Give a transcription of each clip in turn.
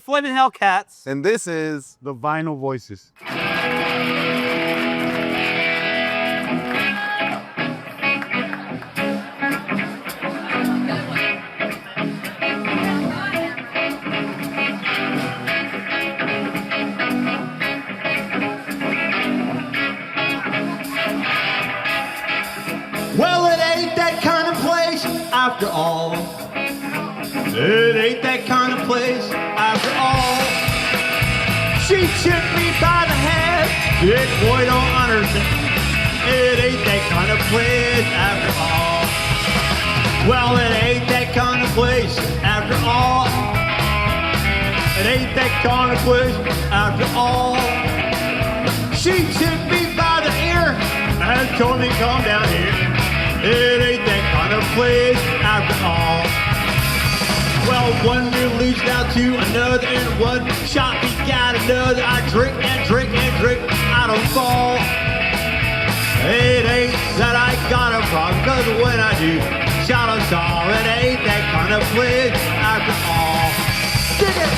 Flamin Hellcats. And this is The Vinyl Voices. Well, it ain't that kind of place after all. It ain't that kind of place after all. She took me by the hand. Big boy don't understand. It ain't that kind of place after all. Well, it ain't that kind of place after all. It ain't that kind of place after all. She took me by the ear and told me come down here. It ain't that kind of place after all. Well, one beer leads down to another, and one shot begat another. I drink and drink and drink, I don't fall. It ain't that I got a problem, cause when I do, shot us all. It ain't that kind of place after all. Dig it!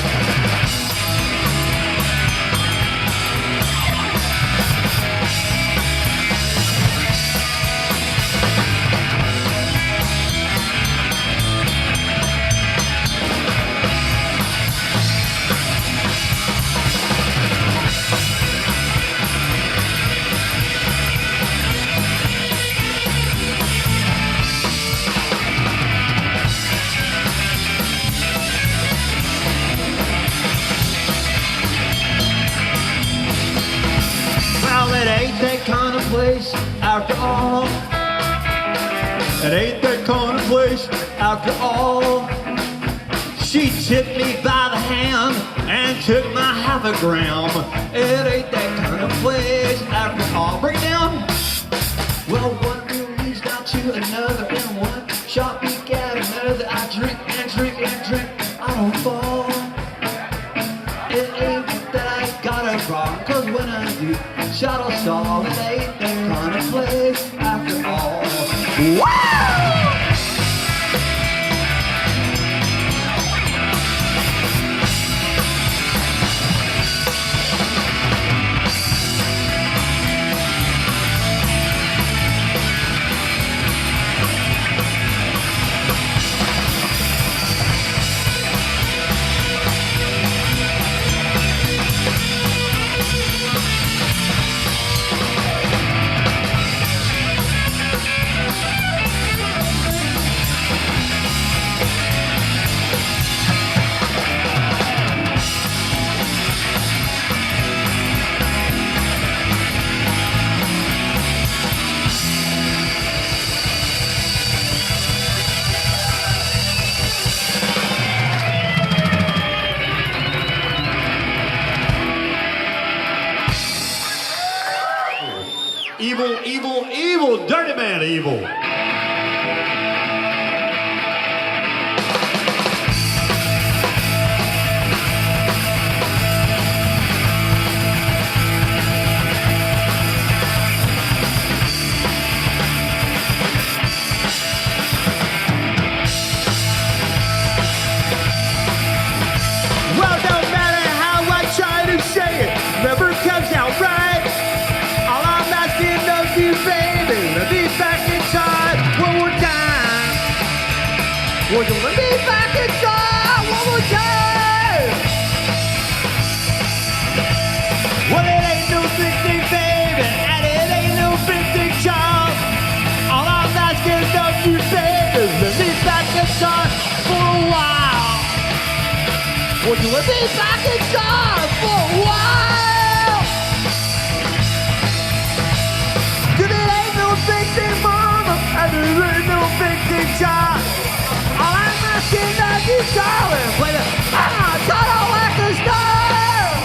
It ain't that kind of place after all. It ain't that kind of place after all. She took me by the hand and took my half a gram. It ain't that kind of place after all. Break it down. Well, one beer leads down to another, and one shot begat another. I drink and drink and drink, I don't fall. It ain't that I got a problem, cause when I do, shot us all. It ain't that kind of place after all. Wow! Evil, evil, evil, dirty man evil. Well, no matter how I try to say it, never comes out right. All I'm asking of you, baby, let me back inside one more time. Would you let me back inside one more time? Well, it ain't no big thing, baby, and it ain't no big thing, child. All I'm asking of you, baby, let me back inside for a while. Would you let me back inside for a while? Cause it ain't no big thing, mama, and it ain't no big thing, child. All I'm asking of you, darling, play the Total Whacker style.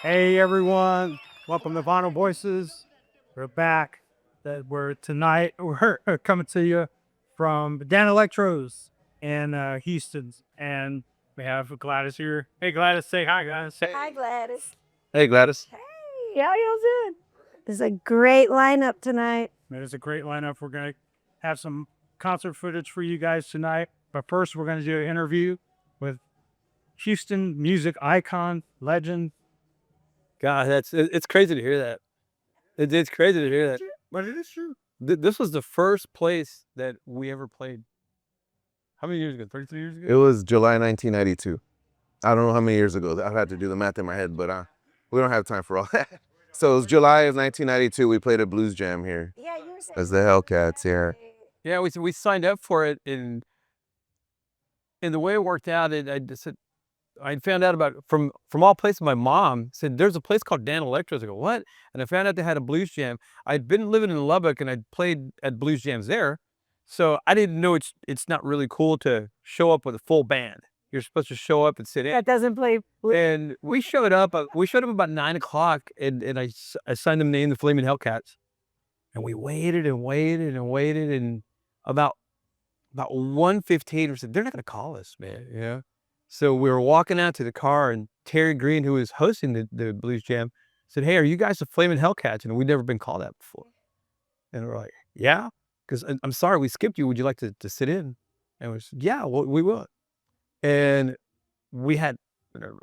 Hey everyone, welcome to Vinyl Voices. We're back. Tonight we're coming to you from Dan Electro's in Houston, and we have Gladys here. Hey Gladys, say hi Gladys. Hey. Hi, Gladys. Hey, Gladys. Hey, how y'all doing? There's a great lineup tonight. There's a great lineup. We're gonna have some concert footage for you guys tonight, but first we're gonna do an interview with Houston music icon, legend. God, it's crazy to hear that. It's crazy to hear that. But it is true. This was the first place that we ever played. How many years ago? 33 years ago? It was July 1992. I don't know how many years ago. I've had to do the math in my head, but we don't have time for all that. So it was July of 1992. We played a blues jam here Yeah, you were saying. as the Hellcats here. Yeah, we signed up for it, and the way it worked out, I found out about from all places. My mom said there's a place called Dan Electro. I go, what? And I found out they had a blues jam. I'd been living in Lubbock, and I'd played at blues jams there, so I didn't know it's not really cool to show up with a full band. You're supposed to show up and sit in. That doesn't play. And we showed up. We showed up about 9 o'clock, and I signed them name the Flamin Hellcats, and we waited and waited and waited, and about 1:15, we said they're not gonna call us, man. Yeah. So we were walking out to the car, and Terry Green, who was hosting the blues jam, said, "Hey, are you guys the Flamin Hellcats?" And we'd never been called that before. And we're like, "Yeah," because I'm sorry we skipped you. Would you like to sit in? And we said, "Yeah, well, we will." And we had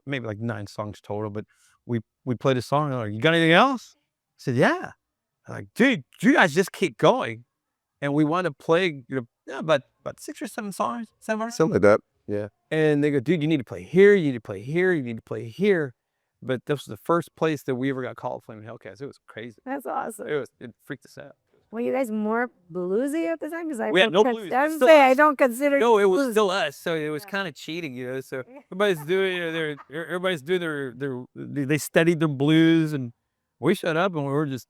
maybe like 9 songs total, but we played a song. And they're like, "You got anything else?" I said, "Yeah." I'm like, "Dude, you guys just keep going." And we wound up playing, about 6 or 7 songs, 7 or Something like that. Yeah. and they go, "Dude, you need to play here, you need to play here, you need to play here." But this was the first place that we ever got called Flamin Hellcats. It was crazy. That's awesome. It freaked us out. Were you guys more bluesy at the time? Because We had no blues. I was Still say I us. don't consider. No, it was blues. still us. So it was kind of cheating, So everybody's doing, everybody's doing they studied their blues, and we showed up and we were just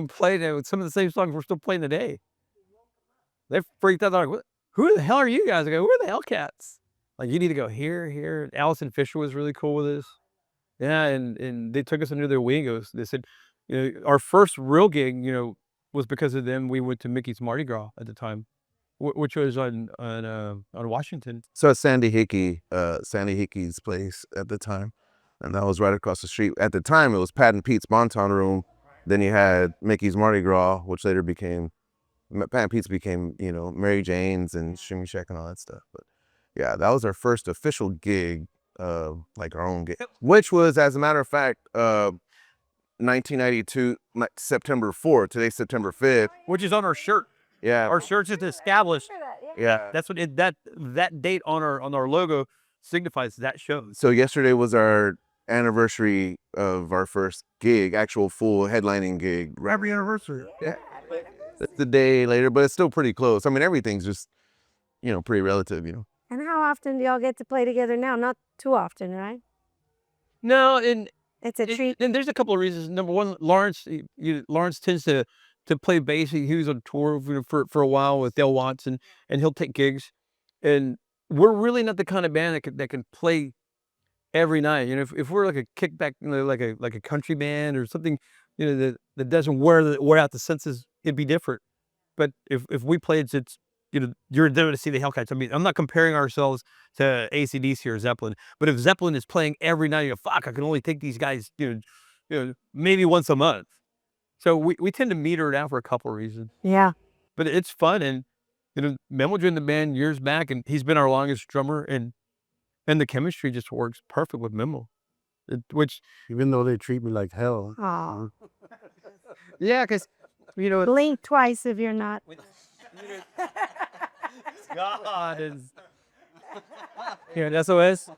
playing some of the same songs we're still playing today. They freaked out. They're like, "Who the hell are you guys?" I go, "We're the Hellcats." Like, you need to go here, here. Allison Fisher was really cool with us. Yeah, and they took us under their wing. They said, our first real gig, was because of them. We went to Mickey's Mardi Gras at the time, which was on Washington. So it's Sandy Hickey's place at the time. And that was right across the street. At the time, it was Pat and Pete's Bonton Room. Then you had Mickey's Mardi Gras, which later became, Pat and Pete's became, Mary Jane's and Shimmy Shack and all that stuff. But yeah, that was our first official gig, like our own gig, which was, as a matter of fact, 1992, September 4th. Today's September 5th. Which is on our shirt. Yeah. Our shirt's just established. Yeah. That's what that date on our logo signifies that show. So yesterday was our anniversary of our first gig, actual full headlining gig. Happy anniversary. Yeah. That's the day later, but it's still pretty close. I mean, everything's just, pretty relative, And how often do y'all get to play together now? Not too often, right? No, and It's a treat. and there's a couple of reasons. Number one, Lawrence tends to play bass. He was on tour for a while with Dale Watts, and he'll take gigs. And we're really not the kind of band that can play every night. If we're like a kickback, like a country band or something, that doesn't wear out the senses, it'd be different. But if we play, it's you're there to see the Hellcats. I mean, I'm not comparing ourselves to AC/DC or Zeppelin, but if Zeppelin is playing every night, fuck, I can only take these guys, maybe once a month. So we tend to meter it out for a couple of reasons. Yeah. But it's fun, and Memo joined the band years back, and he's been our longest drummer, and the chemistry just works perfect with Memo. Which, Even though they treat me like hell. Aw. yeah, because Blink twice if you're not. God is here in SOS.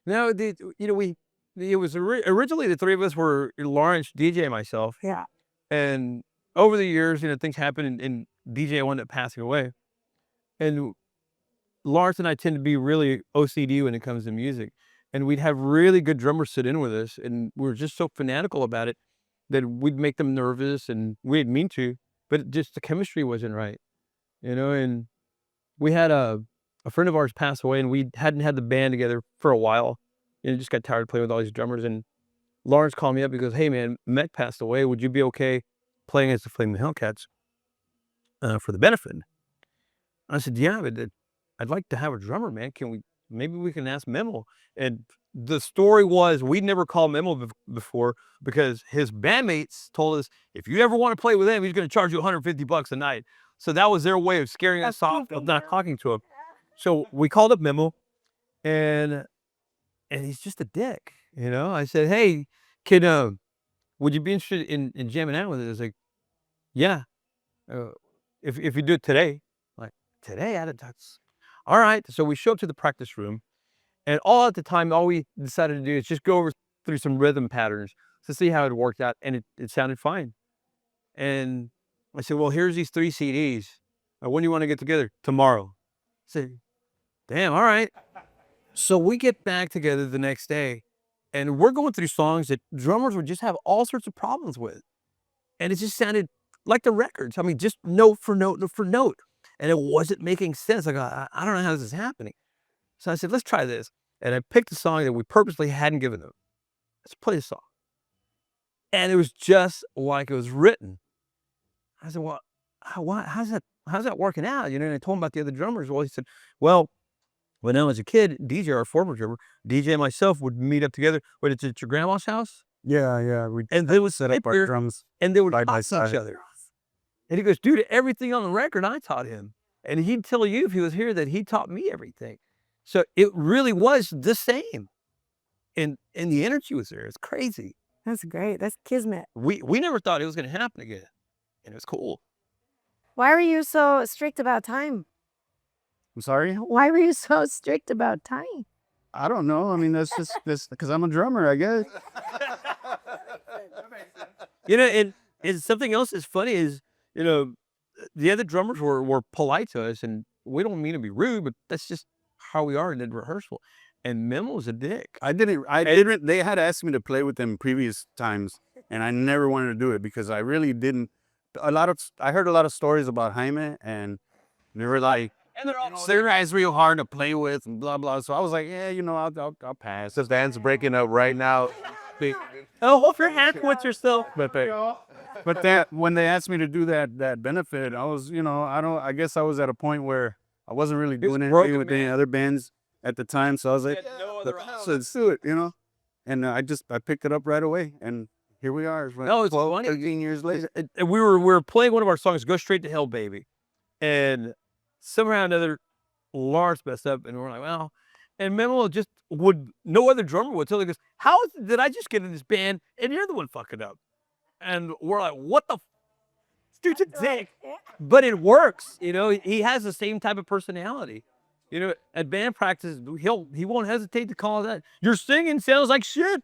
No, it was originally the three of us were Lawrence, DJ, and myself. Yeah. And over the years, things happened, and DJ wound up passing away. And Lawrence and I tend to be really OCD when it comes to music. And we'd have really good drummers sit in with us, and we were just so fanatical about it that we'd make them nervous, and we didn't mean to, but just the chemistry wasn't right, and we had a friend of ours pass away, and we hadn't had the band together for a while, and just got tired of playing with all these drummers, and Lawrence called me up. He goes, "Hey man, Mech passed away. Would you be okay playing as the Flamin Hellcats for the benefit?" I said, "Yeah, but I'd like to have a drummer, man. Maybe we can ask Memo." And the story was we'd never called Memo before because his bandmates told us, if you ever want to play with him, he's going to charge you $150 a night. So that was their way of scaring us off of not talking to him. So we called up Memo, and he's just a dick, you know. I said, "Hey, would you be interested in jamming out with it?" It's like, "Yeah, if you do it today." Like, today? That's all right. So we show up to the practice room, and all we decided to do is just go through some rhythm patterns to see how it worked out, and it sounded fine. And I said, "Well, here's these 3 CDs. When do you want to get together?" "Tomorrow." I said, "Damn, all right." So we get back together the next day, and we're going through songs that drummers would just have all sorts of problems with. And it just sounded like the records. I mean, just note for note for note. And it wasn't making sense. Like, I don't know how this is happening. So I said, "Let's try this." And I picked a song that we purposely hadn't given them. Let's play a song. And it was just like it was written. I said, "Well, how's that working out?" You know, and I told him about the other drummers. Well, he said, "Well, when I was a kid, DJ, our former drummer, DJ and myself would meet up together. Wait, it's at your grandma's house?" Yeah. And they would Set up our drums. and they would side by talk to each side. other. And he goes, "Dude, everything on the record I taught him." And he'd tell you if he was here that he taught me everything. So it really was the same. And the energy was there. It's crazy. That's great. That's kismet. We never thought it was going to happen again. And it was cool. Why were you so strict about time? I'm sorry? Why were you so strict about time? I don't know. I mean, that's just this because I'm a drummer, I guess. You know, and something else that's funny is, you know, the other drummers were polite to us, and we don't mean to be rude, but that's just how we are in the rehearsal. And Memo's a dick. I didn't. They had asked me to play with them previous times, and I never wanted to do it because I really didn't. I heard a lot of stories about Jaime, and they were like, And they're all their guy's real hard to play with, and blah blah. So I was like, yeah, I'll pass. So Dan's breaking up right now. oh, hope your hand quits yourself. But that when they asked me to do that benefit, I was, I guess I was at a point where I wasn't really doing anything with any other bands at the time. So I was like, so let's do it, And I picked it up right away, and here we are. No, it's 12, funny. 13 years later. And we were playing one of our songs, "Go Straight to Hell, Baby," and somehow or another, Lawrence messed up, and we're like, well, and Memo no other drummer would tell. He goes, "How did I just get in this band and you're the one fucking up?" And we're like, "What the? Dude's a dick." But it works, He has the same type of personality. At band practice, he won't hesitate to call that. "Your singing sounds like shit."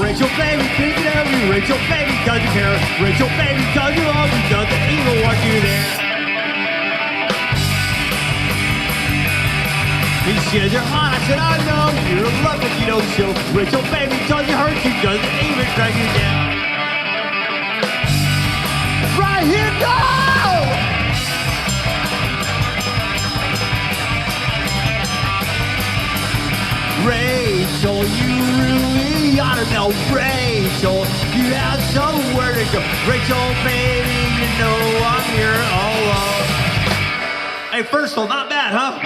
Rachel, baby, thinking of you. Rachel, baby, cause you care. Rachel, baby, cause you love me. Doesn't even want you there. He says you're hot. I said, I know. You're in love, but you don't show. Rachel, baby, cause you hurt you. Doesn't even drag you down. Right here, go! Rachel, you really ought to know. Rachel, you have somewhere to go. Rachel, baby, you know I'm here all alone. Hey, first one, not bad, huh?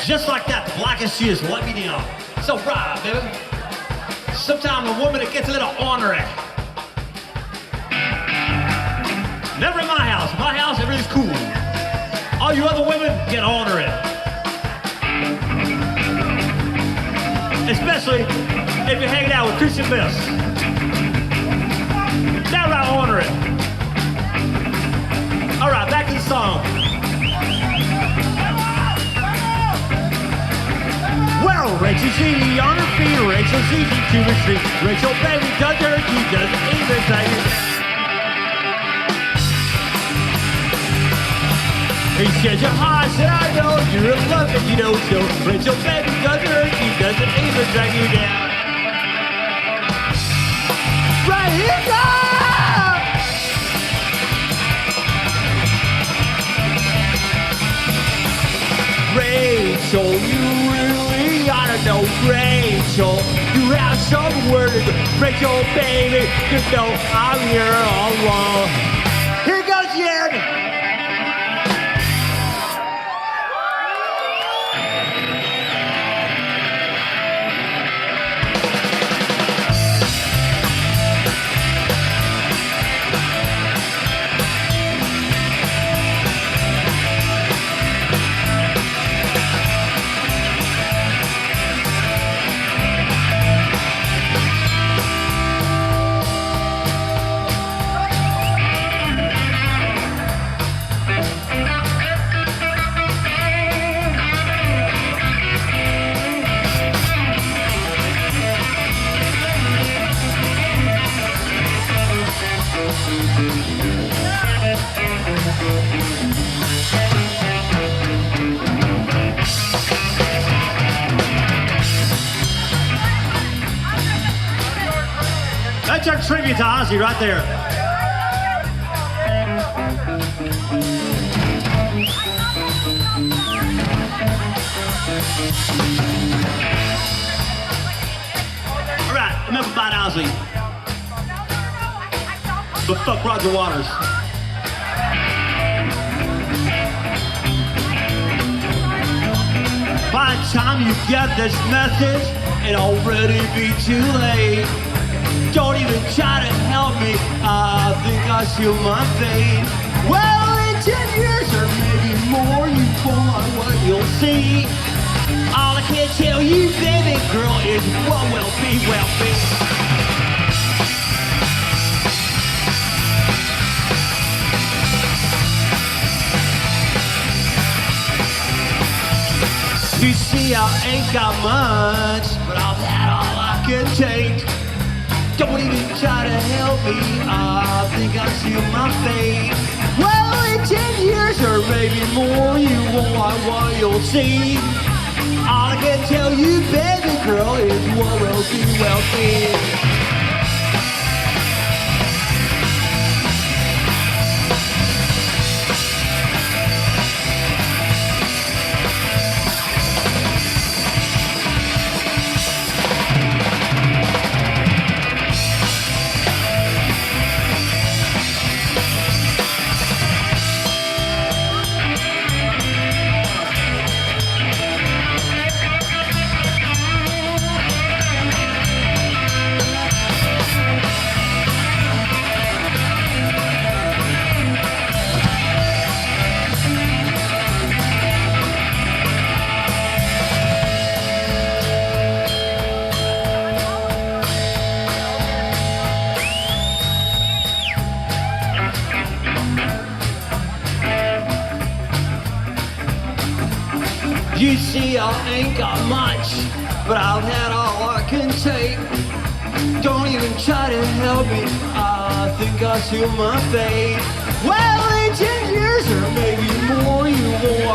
Just like that, the blackest she is, let me down. So right, baby. Sometimes a woman, it gets a little ornery. Never in my house. In my house, everything's cool. All you other women, get ornery. Especially if you're hanging out with Christian Miss. Downright ornery. All right, back to the song. Well, Rachel, she on her feet. Rachel, she's to the street. Rachel, baby, does her, she doesn't even take it. He said, you're hot, I said, I know, you're in love, and you don't show. Rachel, baby, does her, she doesn't even drag you down. Right here, go! Rachel, you really ought to know. Rachel, you have some words. Rachel, baby, you know I'm here all along. Here goes Jen. That's our tribute to Ozzy right there. All right, enough about Ozzy. But fuck Roger Waters. By the time you get this message, it'll already be too late. Don't even try to help me, I think I feel my fate. Well, in 10 years or maybe more, you boy, what you'll see. All I can tell you, baby girl, is what will be, will be. You see, I ain't got much, but I've had all I can take. Don't even try to help me, I think I see my fate. Well, in 10 years or maybe more, you won't like what you'll see. All I can tell you, baby girl, is what will be, will be. You see, I ain't got much, but I've had all I can take. Don't even try to help me, I think I seal my fate. Well, in 10 years or maybe more, you won't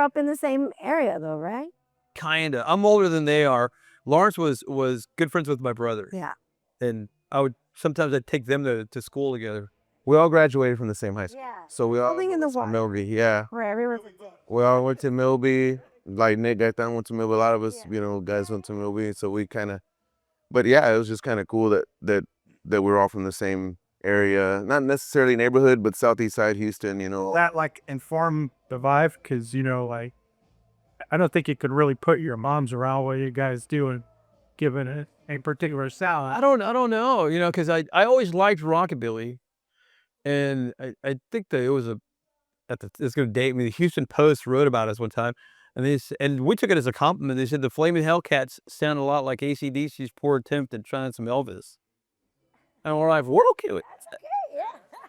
up in the same area though, right? Kinda. I'm older than they are. Lawrence was good friends with my brother. Yeah. And sometimes I'd take them to school together. We all graduated from the same high school. Yeah. So we all Building in the went to water. Milby, yeah. Where everyone. We all went to Milby. Like Nick Gaetan went to Milby. A lot of us, you know, guys went to Milby. So we kind of, but yeah, it was just kind of cool that we're all from the same area. Not necessarily neighborhood, but southeast side Houston, you know. That like informed the vibe because, you know, like, I don't think you could really put your moms around what you guys doing, given a particular sound. I don't know, you know, because I always liked rockabilly, and I think that it was it's going to date me. The Houston Post wrote about us one time, and we took it as a compliment. They said the Flamin Hellcats sound a lot like AC/DC's poor attempt at trying some Elvis, and we're like, we're okay with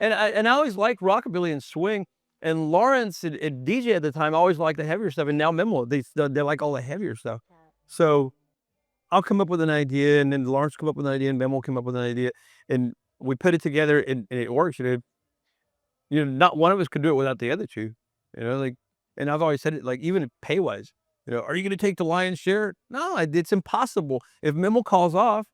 that. And I always liked rockabilly and swing. And Lawrence and DJ at the time always liked the heavier stuff, and now Memo they like all the heavier stuff. So I'll come up with an idea, and then Lawrence come up with an idea, and Memo come up with an idea, and we put it together, and it works. You know, not one of us could do it without the other two. You know, like, and I've always said it, like, even pay wise. You know, are you going to take the lion's share? No, it's impossible. If Memo calls off,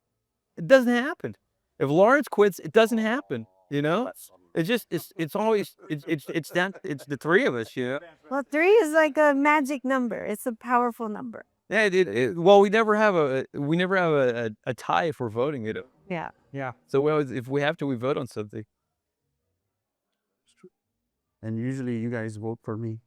it doesn't happen. If Lawrence quits, it doesn't happen. You know, it's just it's always it's the three of us. You know. Well, 3 is like a magic number. It's a powerful number. Yeah, well, we never have a tie if we're voting. You know. Yeah. Yeah. So we always, if we have to, we vote on something. And usually you guys vote for me.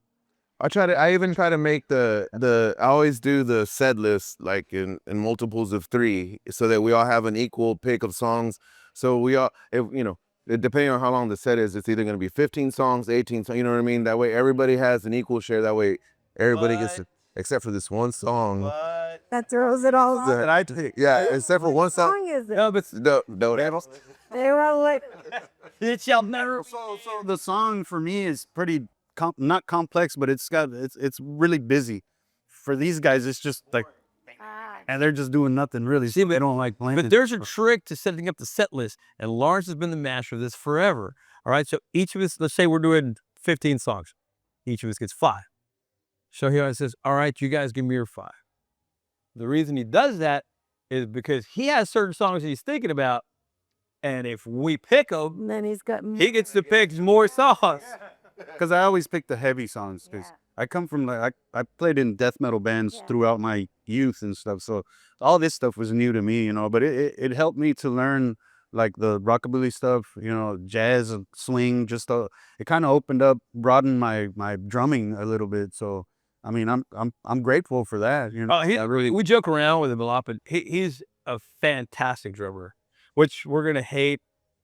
I even try to make I always do the set list like in multiples of 3 so that we all have an equal pick of songs. So we all, if you know, depending on how long the set is, it's either going to be 15 songs, 18 songs, you know what I mean? That way everybody has an equal share. That way everybody gets to, except for this one song. That throws it all off. That I pick. Yeah, except for one What song. song is it? No, but No, They were like, it shall never. So the song for me is pretty not complex, but it's really busy. For these guys, it's just like, and they're just doing nothing really. See, They don't like playing. But there's a trick to setting up the set list, and Lawrence has been the master of this forever. All right, so each of us, let's say we're doing 15 songs, each of us gets 5. So he always says, "All right, you guys give me your 5." The reason he does that is because he has certain songs that he's thinking about, and if we pick them, and then he's got. he gets to pick more songs. Because I always pick the heavy songs. Because I come from like I played in death metal bands throughout my youth and stuff. So all this stuff was new to me, you know. But it helped me to learn like the rockabilly stuff, you know, jazz and swing. It kind of opened up, broadened my drumming a little bit. So I mean, I'm grateful for that. You know, We joke around with him a lot, but he's a fantastic drummer, which we're gonna hate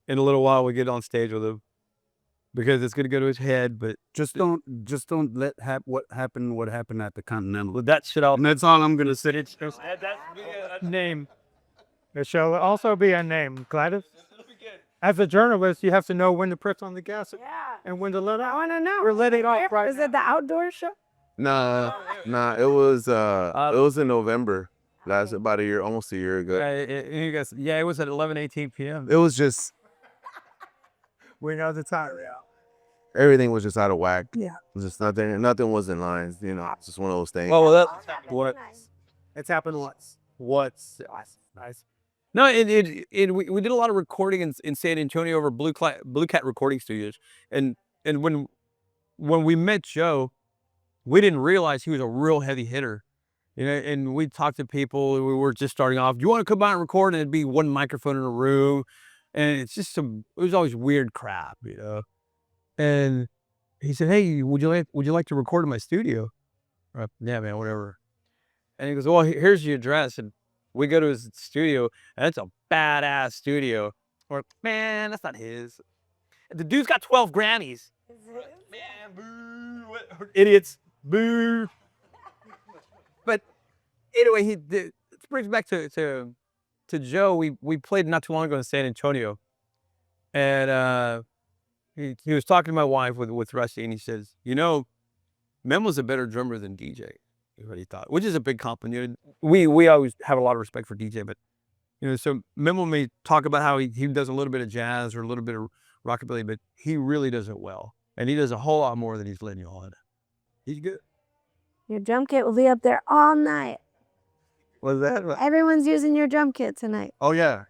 in a little while. We get on stage with him because it's gonna go to his head. But just don't let what happened at the Continental. with that shit, And that's all I'm gonna say. That's a name. It shall also be a name, Gladys. As a journalist, you have to know when to press on the gas and when to let out. I want to know. We're letting off right Is it the outdoor show? Nah. It was in November. Last about a year, almost a year ago. you guys, it was at 11:18 p.m. It was just We know the time. Yeah. everything was just out of whack. Yeah. It was just nothing was in line. You know, it's just one of those things. Well, that's what. It's happened once. Nice. No, we did a lot of recording in San Antonio over Blue Cat Recording Studios, and when we met Joe, we didn't realize he was a real heavy hitter, you know. And we talked to people. We were just starting off. Do you want to come out and record? And it'd be one microphone in a room, and it's just it was always weird crap, you know. And he said, "Hey, would you like to record in my studio?" Yeah, man, whatever. And he goes, "Well, here's your address." And we go to his studio, and it's a badass studio. Or, man, that's not his. The dude's got 12 Grammys. Man, boo. Idiots. Boo. But anyway, this brings me back to Joe. We played not too long ago in San Antonio. And he was talking to my wife with Rusty, and he says, you know, Memo's a better drummer than DJ. What he thought, which is a big compliment. We always have a lot of respect for DJ, but you know, so Memo may talk about how he does a little bit of jazz or a little bit of rockabilly, but he really does it well, and he does a whole lot more than he's letting you on. He's good. Your drum kit will be up there all night. Was that? Everyone's using your drum kit tonight. Oh yeah.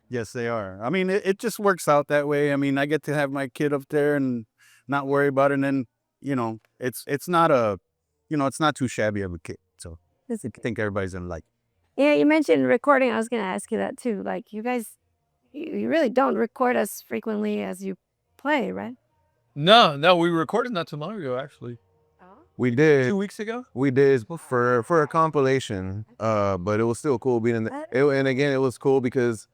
Yes, they are. I mean, it just works out that way. I mean, I get to have my kid up there and not worry about it. And then, it's not it's not too shabby of a kit. So I think everybody's gonna like it. Yeah, you mentioned recording. I was going to ask you that too. Like, you guys, you really don't record as frequently as you play, right? No, we recorded not too long ago, actually. We did. 2 weeks ago? We did for a compilation, but it was still cool being in and again, it was cool because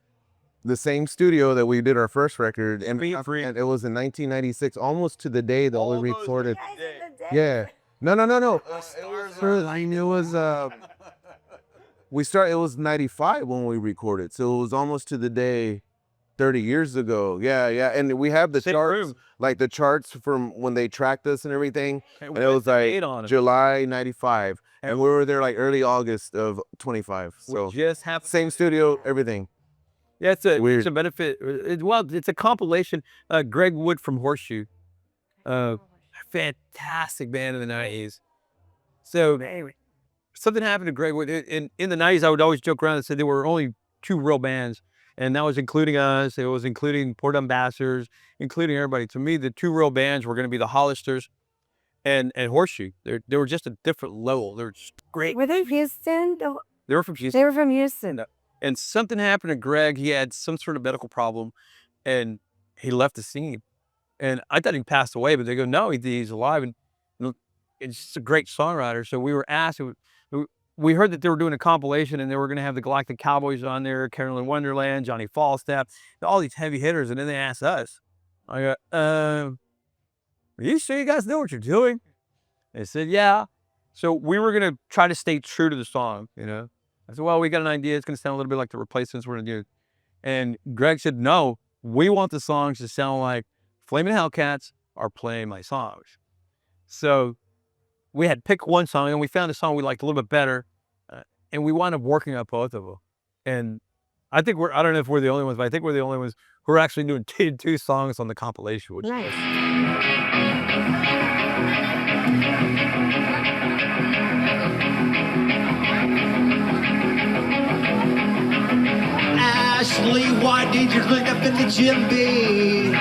the same studio that we did our first record, and it was in 1996, almost to the day that we recorded. Yeah. No. I knew it was it was 95 when we recorded, so it was almost to the day 30 years ago. Yeah. And we have the charts, like the charts from when they tracked us and everything. And it was like July 95. And we were there like early August of 25. So just have same studio, everything. Yeah, it's a benefit. It's a compilation. Greg Wood from Horseshoe. Fantastic band in the 90s. So something happened to Greg Wood. In the 90s, I would always joke around and say there were only 2 real bands. And that was including us. It was including Port Ambassadors, including everybody. To me, the 2 real bands were going to be the Hollisters and Horseshoe. They were just a different level. They were just great. Were they Houston? They were from Houston. They were from Houston. And something happened to Greg. He had some sort of medical problem, and he left the scene. And I thought he passed away, but they go, no, he's alive. And it's just a great songwriter. So we were asked, we heard that they were doing a compilation and they were going to have the Galactic Cowboys on there, Carolyn Wonderland, Johnny Falstaff, all these heavy hitters. And then they asked us, I go, are you sure you guys know what you're doing? They said, yeah. So we were going to try to stay true to the song, I said, well, we got an idea. It's going to sound a little bit like the Replacements we're going to do. And Greg said, no, we want the songs to sound like Flamin Hellcats are playing my songs. So we had picked one song and we found a song we liked a little bit better. And we wound up working on both of them. And I think I don't know if we're the only ones, but I think we're the only ones who are actually doing 2 songs on the compilation. Which nice. Ashley, why did you clean up in the gym, B?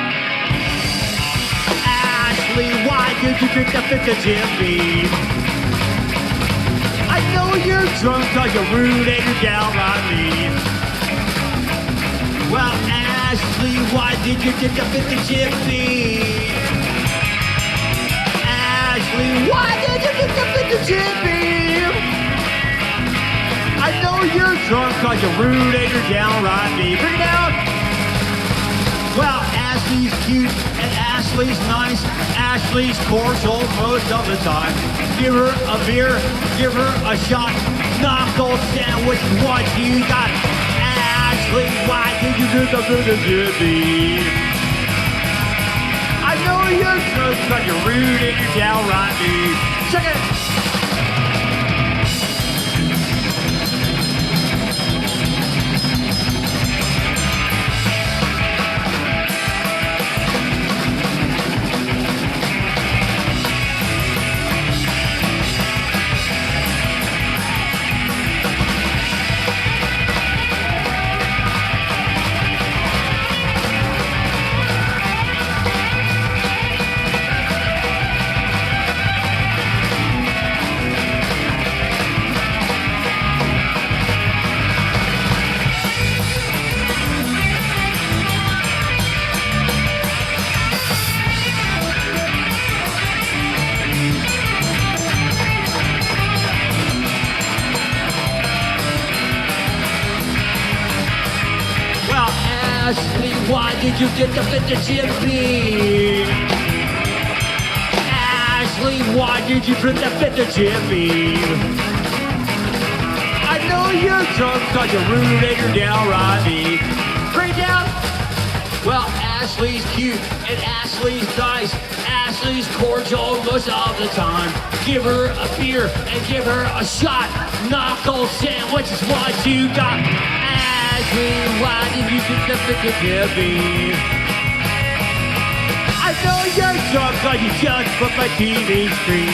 Ashley, why did you drink up in the gym, B? I know you're drunk cause you're rude and you're downright mean. Well, Ashley, why did you drink up in the gym, B? Ashley, why did you drink up in the gym, B? I know you're drunk cause you're rude and you're downright mean. Bring it down. Well, Ashley's cute and Ashley's nice. Ashley's cordial most of the time. Give her a beer, give her a shot. Knuckle sandwich, what you got? Ashley, why did you drink up in the gym? I know you're drunk cause you're rude and you're downright mean. Check it. Ashley, why did you get up at the gym, B? Ashley, why did you drink up at the gym, B? I know you're drunk cause you're rude and you're downright mean. Bring it down. Well, Ashley's cute and Ashley's nice. Ashley's cordial most of the time. Give her a beer and give her a shot. Knuckle sandwich is what you got. Ashley, why did you get up at the gym, B? I know you're drunk cause you just put my TV screen.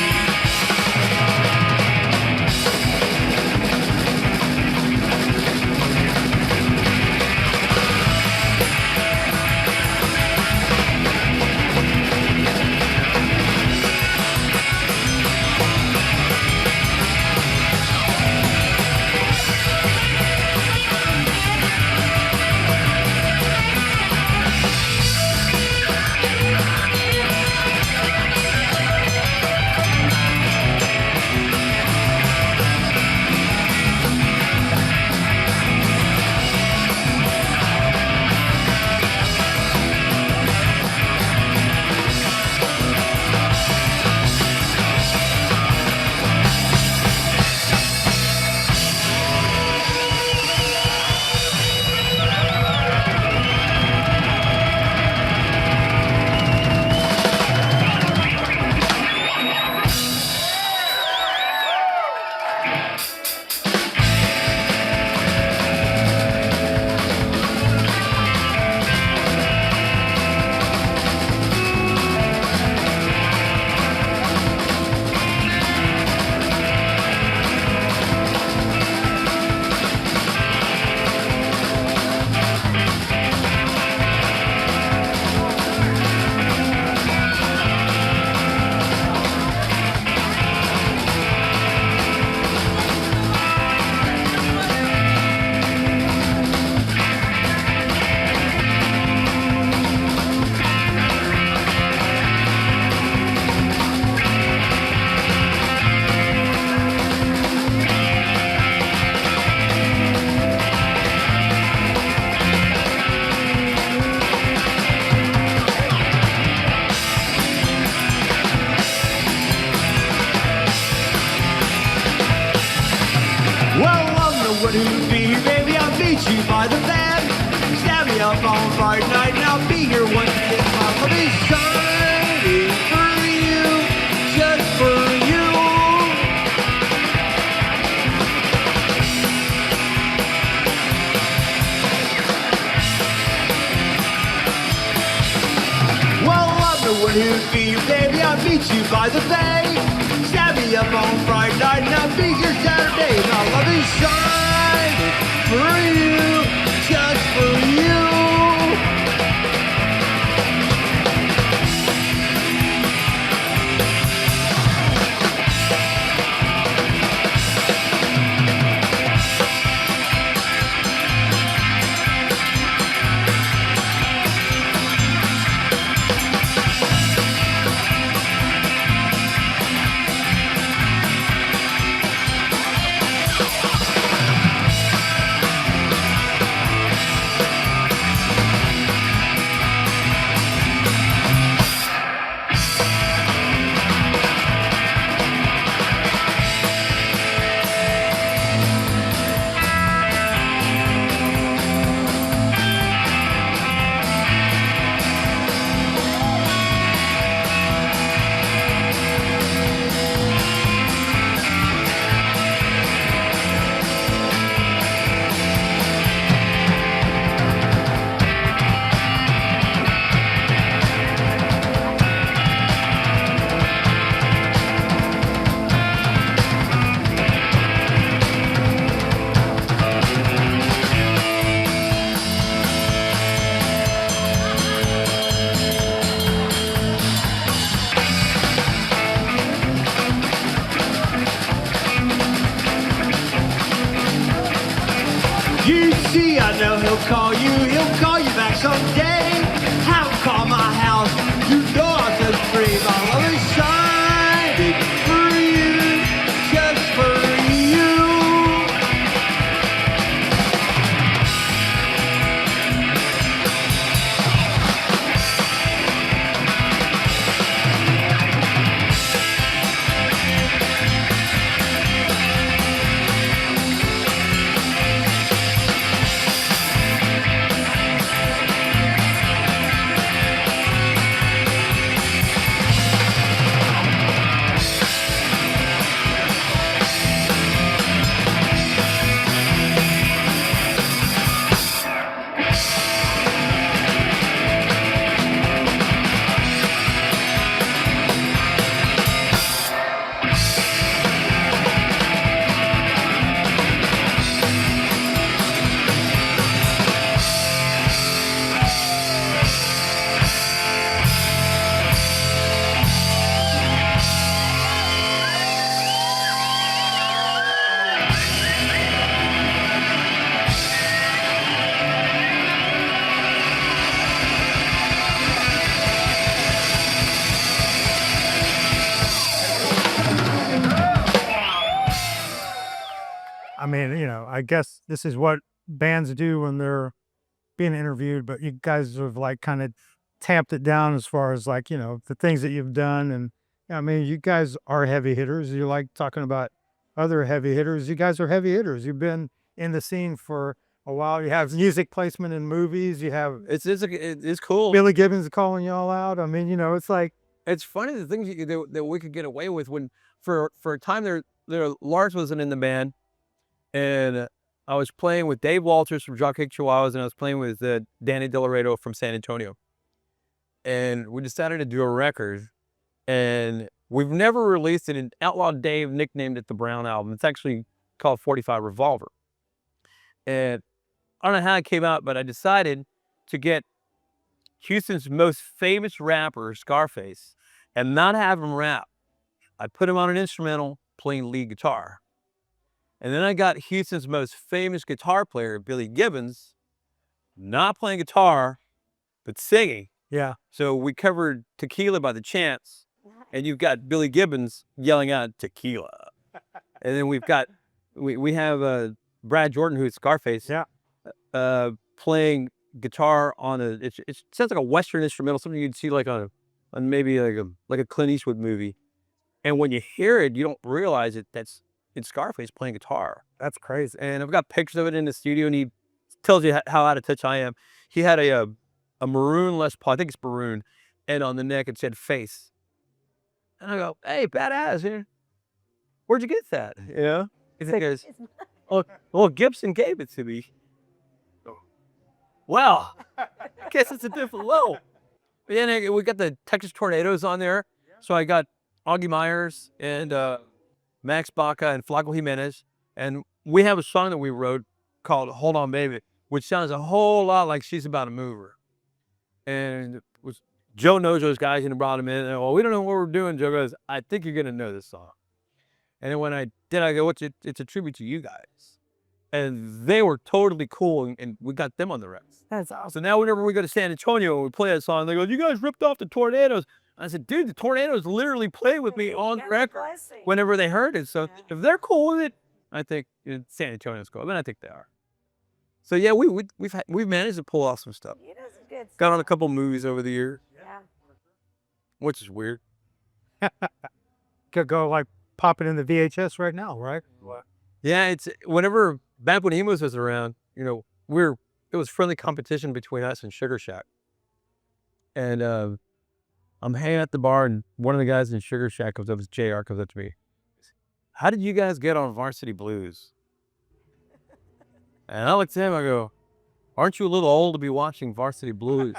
one who'll be here, baby. I'll meet you by the van. Stab me up on Friday night, and I'll be here once again. My love is shining for you, just for you. Well, I'm the one who'll be here, baby. I'll meet you by the bay. Stab me up on Friday night, and I'll be here Saturday. My love is shining for you, just for you. You see, I know he'll call you back someday. Have him call my house, you know I'll set free. My love is shining for you, just for you. I mean, I guess this is what bands do when they're being interviewed, but you guys have like kind of tamped it down as far as like, the things that you've done. And I mean, you guys are heavy hitters. You like talking about other heavy hitters. You guys are heavy hitters. You've been in the scene for a while. You have music placement in movies. You have It's cool. Billy Gibbons calling y'all out. I mean, it's like, It's funny the things that we could get away with when for a time there Lars wasn't in the band, and I was playing with Dave Walters from Dropkick Chihuahuas, and I was playing with Danny Electro from San Antonio, and we decided to do a record, and we've never released it. And Outlaw Dave nicknamed it the Brown Album. It's actually called 45 Revolver, and I don't know how it came out, but I decided to get Houston's most famous rapper, Scarface, and not have him rap. I put him on an instrumental playing lead guitar. And then I got Houston's most famous guitar player, Billy Gibbons, not playing guitar, but singing. yeah. So we covered Tequila by the Chants, and you've got Billy Gibbons yelling out tequila. And then we have Brad Jordan, who's Scarface, Yeah. playing guitar on it sounds like a Western instrumental, something you'd see like on maybe like a Clint Eastwood movie. And when you hear it, you don't realize it. That's in Scarface playing guitar. That's crazy. And I've got pictures of it in the studio, and he tells you how out of touch I am. He had a maroon Les Paul, I think it's maroon, and on the neck it said Face. And I go, hey, badass here. Where'd you get that? Yeah. He goes, well, Gibson gave it to me. Well, I guess it's a different level. But then we got the Texas Tornadoes on there. So I got Augie Myers and Max Baca and Flaco Jimenez. And we have a song that we wrote called Hold On Baby, which sounds a whole lot like She's About to Move Her. And it was Joe knows those guys and brought him in. And, well, we don't know what we're doing. Joe goes, I think you're going to know this song. And then when I did, I go, it's a tribute to you guys. And they were totally cool, and we got them on the record. That's awesome. So now whenever we go to San Antonio and we play that song, they go, you guys ripped off the Tornadoes. I said, dude, the Tornadoes literally played with me on the record whenever they heard it. So if they're cool with it, I think San Antonio's cool. I mean, I think they are. So yeah, we've managed to pull off some stuff. You know some good Got on a stuff. couple movies over the year, Yeah. which is weird. Could go like popping in the VHS right now, right? Yeah, it's whenever back when Emos was around, you know, it was friendly competition between us and Sugar Shack. And I'm hanging at the bar, and one of the guys in Sugar Shack comes up, it's JR, comes up to me. How did you guys get on Varsity Blues? And I looked at him, I go, aren't you a little old to be watching Varsity Blues?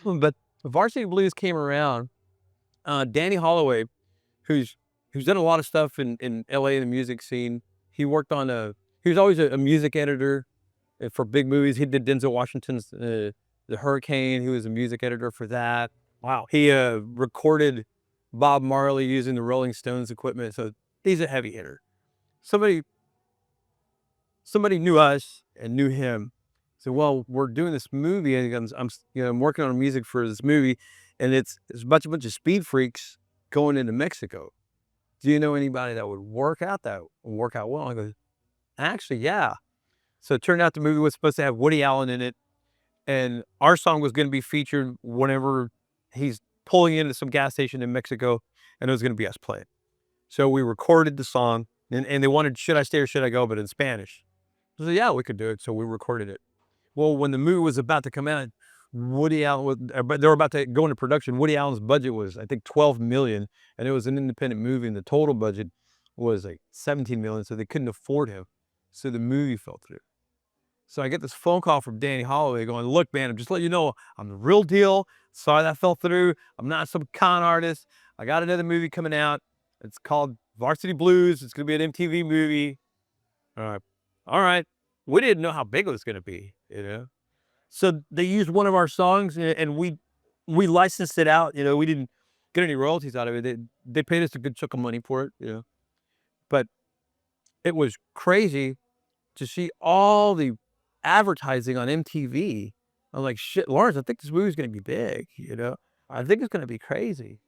But Varsity Blues came around. Danny Holloway, who's done a lot of stuff in LA in the music scene. He worked on he was always a music editor for big movies. He did Denzel Washington's The Hurricane. He was a music editor for that. Wow. He recorded Bob Marley using the Rolling Stones equipment. So he's a heavy hitter. Somebody knew us and knew him. So, well, we're doing this movie, and I'm working on music for this movie, and it's a bunch of speed freaks going into Mexico. Do you know anybody that would work out well? I go, actually, yeah. So it turned out the movie was supposed to have Woody Allen in it, and our song was going to be featured whenever he's pulling into some gas station in Mexico, and it was going to be us playing. So we recorded the song, and they wanted Should I Stay or Should I Go, but in Spanish. I said, yeah, we could do it. So we recorded it. Well, when the movie was about to come out, Woody Allen, they were about to go into production. Woody Allen's budget was, I think, $12 million, and it was an independent movie, and the total budget was like $17 million, so they couldn't afford him. So the movie fell through. So I get this phone call from Danny Holloway going, look, man, I'm just letting you know I'm the real deal. Sorry that fell through. I'm not some con artist. I got another movie coming out. It's called Varsity Blues. It's going to be an MTV movie. All right. We didn't know how big it was going to be, you know? So they used one of our songs, and we licensed it out. You know, we didn't get any royalties out of it. They paid us a good chunk of money for it, you know? But it was crazy to see all the advertising on MTV. I was like, shit, Lawrence, I think this movie's going to be big, you know? I think it's going to be crazy.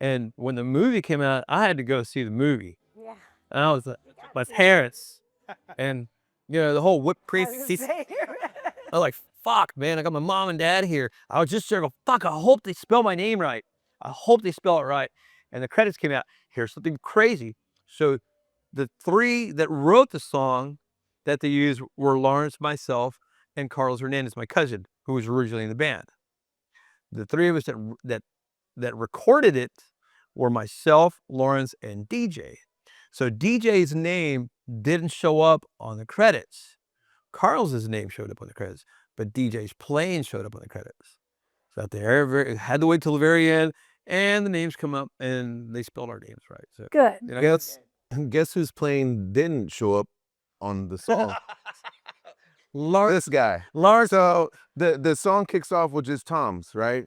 And when the movie came out, I had to go see the movie. Yeah. And I was like, my parents, and, you know, the whole whipped cream. I was like, fuck, man, I got my mom and dad here. I was just there, go, fuck, I hope they spell my name right. I hope they spell it right. And the credits came out. Here's something crazy. So the three that wrote the song that they used were Lawrence, myself, and Carlos Hernandez, my cousin, who was originally in the band. The three of us that recorded it were myself, Lawrence, and DJ. So DJ's name didn't show up on the credits. Carlos's name showed up on the credits, but DJ's plane showed up on the credits. So at the had to wait till the very end, and the names come up, and they spelled our names right. So Good. you know, Guess whose plane didn't show up on the song? This guy. Lawrence. So the song kicks off with just toms, right?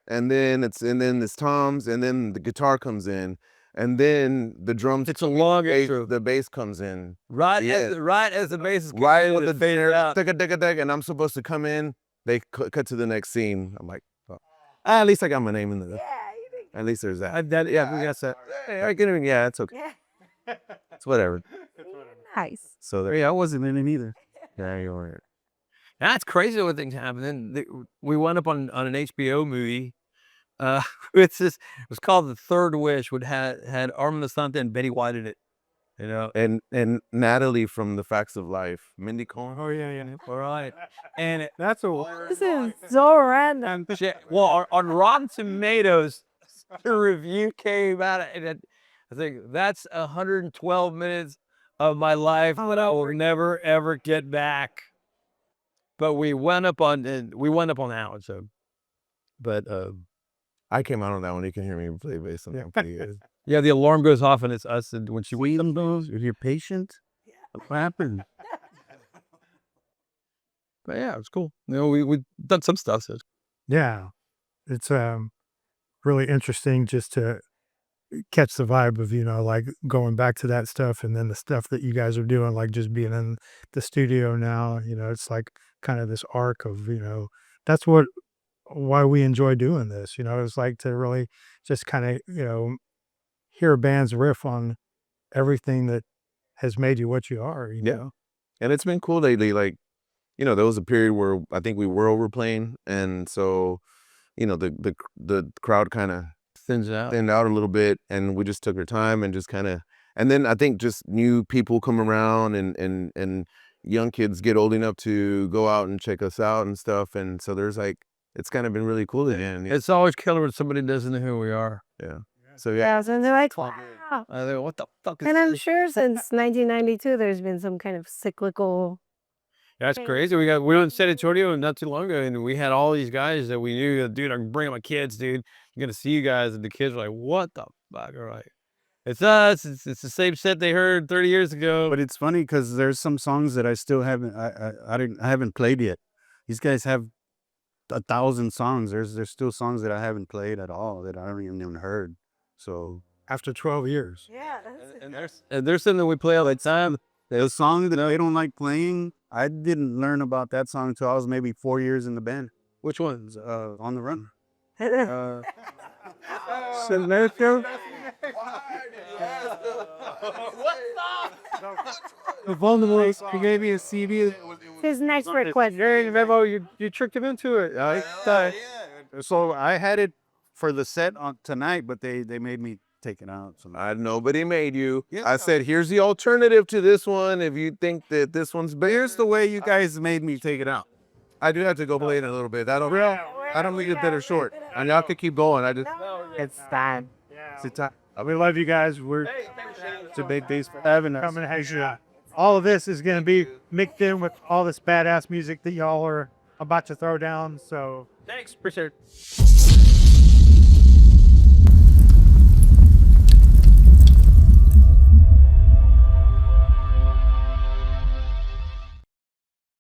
And then it's toms, and then the guitar comes in, and then the drums. It's a long intro. The bass comes in. Right as the bass is kicking in, faded out. And I'm supposed to come in. They cut to the next scene. I'm like, oh. At least I got my name in there. Yeah, you think. At least there's that. Yeah, that's that. Yeah, it's okay. Yeah. It's whatever. Nice. So there. Yeah, I wasn't in it either. Yeah, you were. That's crazy what things happen. Then we wound up on an HBO movie It's this. It was called The Third Wish. Would had Armin Asante and Betty White in it. You know, And Natalie from The Facts of Life, Mindy Cohn. Oh yeah. all right. And That's a This is so random. well, on Rotten Tomatoes, the review came out, and I think that's 112 minutes of my life that I will never ever get back. But we went up on that one. So, but I came out on that one. You can hear me play bass on that. Pretty good. yeah, the alarm goes off, and it's us. And when she If you're patient, what happened? but yeah, it was cool. You know, we done some stuff. So. yeah. It's really interesting just to catch the vibe of, you know, like going back to that stuff and then the stuff that you guys are doing, like just being in the studio now, you know, it's like kind of this arc of, you know, that's why we enjoy doing this, you know, it's like to really just kind of, you know, hear a band's riff on everything that has made you what you are, you Yeah. know. And it's been cool lately. Like, you know, there was a period where I think we were overplaying, and so, you know, the crowd kind of Thins out. thinned out a little bit, and we just took our time and just kind of. And then I think just new people come around, and young kids get old enough to go out and check us out and stuff, and so there's like it's kind of been really cool again. It's always killer when somebody doesn't know who we are. Yeah. So yeah. Yeah, so they're like, wow. I think, what the fuck is And I'm this? sure since 1992, there's been some kind of cyclical. That's crazy. We went to San Antonio not too long ago, and we had all these guys that we knew. Dude, I can bring my kids, dude. I'm gonna see you guys, and the kids were like, "What the fuck?" All right, it's us. It's the same set they heard 30 years ago. But it's funny because there's some songs that I still haven't I haven't played yet. These guys have 1,000 songs. There's still songs that I haven't played at all that I don't even heard. So After 12 years. Yeah. And there's something we play all the time. those songs that they don't like playing, I didn't learn about that song until I was maybe 4 years in the band. Which ones? On the Run. The vulnerable, he gave me a CD. His next request. Memo, you tricked him into it. So I had it for the set on tonight, but they made me take it out. So Nobody made you. I said, here's the alternative to this one. If you think that this one's better, here's the way you guys made me take it out. I do have to go play it a little bit. I don't leave it better short. And y'all can keep going. I just It's time. It's time. We love you guys. It's a big piece for having us. Coming at you. All of this is going to be mixed in with all this badass music that y'all are about to throw down. So Thanks, appreciate it.